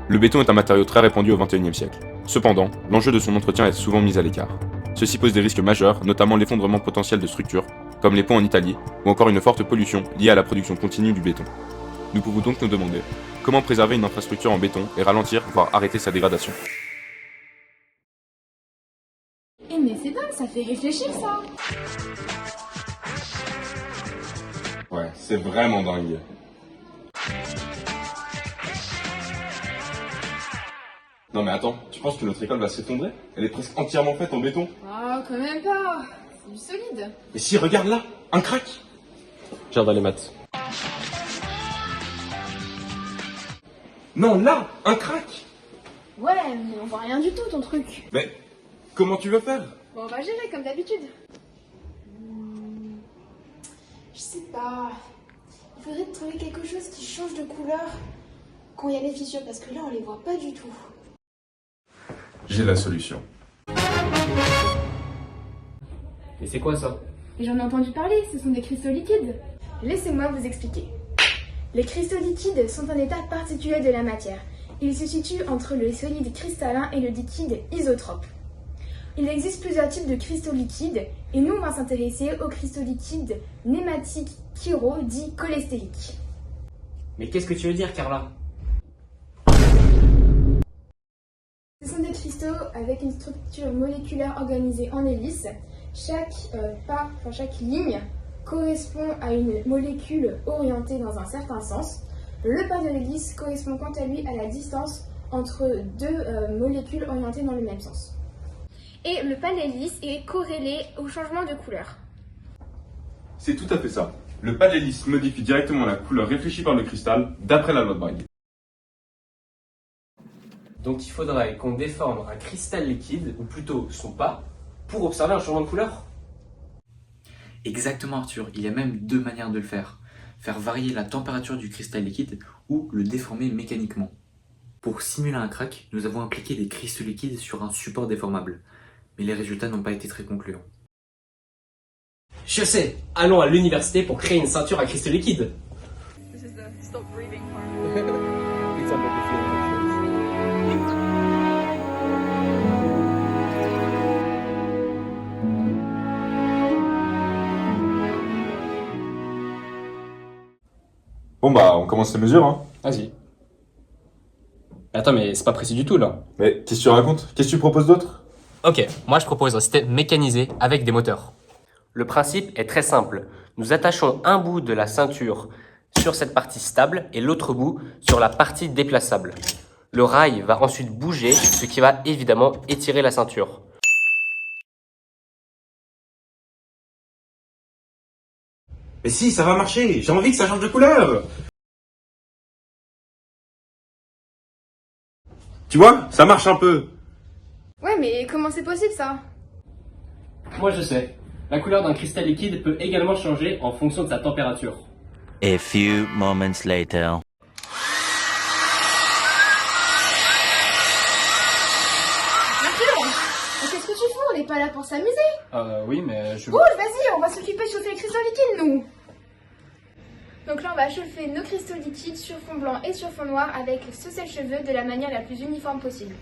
Le béton est un matériau très répandu au XXIe siècle. Cependant, l'enjeu de son entretien est souvent mis à l'écart. Ceci pose des risques majeurs, notamment l'effondrement potentiel de structures, comme les ponts en Italie, ou encore une forte pollution liée à la production continue du béton. Nous pouvons donc nous demander comment préserver une infrastructure en béton et ralentir, voire arrêter sa dégradation. Eh mais c'est dingue, ça fait réfléchir ça. Ouais, c'est vraiment dingue. Non mais attends, tu penses que notre école va s'effondrer? Elle est presque entièrement faite en béton. Ah, quand même pas. C'est du solide. Et si, regarde là, un crack. Regarde dans les maths. Non, là, un crack. Ouais, mais on voit rien du tout ton truc. Mais comment tu veux faire? Bon, on va gérer comme d'habitude. Je sais pas. Il faudrait trouver quelque chose qui change de couleur quand il y a les fissures, parce que là on les voit pas du tout. J'ai la solution. Et c'est quoi ça? Et j'en ai entendu parler, ce sont des cristaux liquides. Laissez-moi vous expliquer. Les cristaux liquides sont un état particulier de la matière. Ils se situent entre le solide cristallin et le liquide isotrope. Il existe plusieurs types de cristaux liquides et nous on va s'intéresser aux cristaux liquides nématiques chiro dits cholestériques. Mais qu'est-ce que tu veux dire, Carla? Ce sont des cristaux avec une structure moléculaire organisée en hélice. Chaque chaque ligne correspond à une molécule orientée dans un certain sens. Le pas de l'hélice correspond quant à lui à la distance entre deux molécules orientées dans le même sens. Et le pas de l'hélice est corrélé au changement de couleur. C'est tout à fait ça. Le pas de l'hélice modifie directement la couleur réfléchie par le cristal, d'après la loi de Bragg. Donc il faudrait qu'on déforme un cristal liquide, ou plutôt son pas, pour observer un changement de couleur? Exactement Arthur, il y a même deux manières de le faire. Faire varier la température du cristal liquide ou le déformer mécaniquement. Pour simuler un crack, nous avons appliqué des cristaux liquides sur un support déformable. Mais les résultats n'ont pas été très concluants. Je sais! Allons à l'université pour créer une ceinture à cristaux liquides! Bon bah, on commence les mesures, hein. Vas-y. Attends, mais c'est pas précis du tout là. Mais qu'est-ce que tu racontes? Qu'est-ce que tu proposes d'autre? Ok, moi je propose un système mécanisé avec des moteurs. Le principe est très simple. Nous attachons un bout de la ceinture sur cette partie stable et l'autre bout sur la partie déplaçable. Le rail va ensuite bouger, ce qui va évidemment étirer la ceinture. Mais si, ça va marcher. J'ai envie que ça change de couleur. Tu vois, ça marche un peu. Ouais, mais comment c'est possible ça? Moi je sais. La couleur d'un cristal liquide peut également changer en fonction de sa température. A few moments later. Arthur, mais qu'est-ce que tu fais? On n'est pas là pour s'amuser. Oui, mais je... Bouge, vas-y, on va s'occuper de chauffer les cristaux liquides, nous. Donc là, on va chauffer nos cristaux liquides sur fond blanc et sur fond noir avec ce sèche-cheveux de la manière la plus uniforme possible.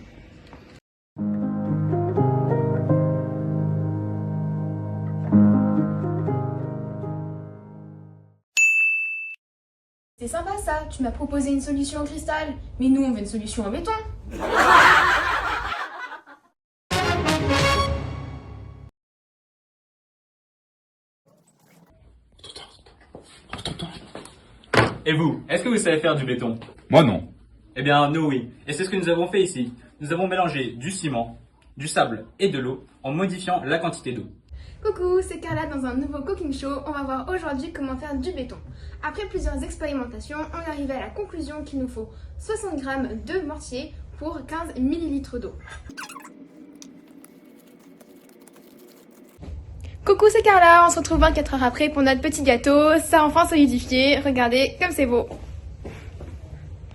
C'est sympa ça, tu m'as proposé une solution en cristal, mais nous on veut une solution en béton. Et vous, est-ce que vous savez faire du béton? Moi non. Eh bien, nous oui. Et c'est ce que nous avons fait ici. Nous avons mélangé du ciment, du sable et de l'eau en modifiant la quantité d'eau. Coucou, c'est Carla dans un nouveau cooking show. On va voir aujourd'hui comment faire du béton. Après plusieurs expérimentations, on est arrivé à la conclusion qu'il nous faut 60 g de mortier pour 15 ml d'eau. Coucou, c'est Carla, on se retrouve 24 heures après pour notre petit gâteau. Ça a enfin solidifié, regardez comme c'est beau.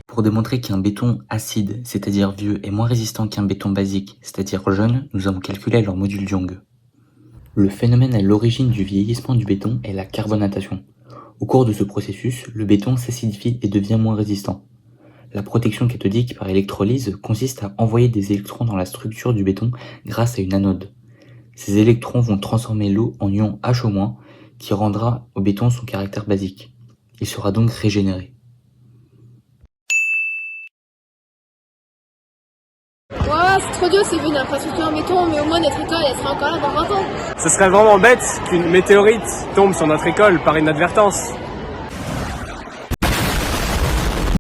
Pour démontrer qu'un béton acide, c'est-à-dire vieux, est moins résistant qu'un béton basique, c'est-à-dire jeune, nous avons calculé leur module Young. Le phénomène à l'origine du vieillissement du béton est la carbonatation. Au cours de ce processus, le béton s'acidifie et devient moins résistant. La protection cathodique par électrolyse consiste à envoyer des électrons dans la structure du béton grâce à une anode. Ces électrons vont transformer l'eau en ion H- qui rendra au béton son caractère basique. Il sera donc régénéré. Ouah, c'est trop dur, c'est vu, l'infrastructure en béton, mais au moins notre école, elle sera encore là dans 20 ans. Ce serait vraiment bête qu'une météorite tombe sur notre école par inadvertance.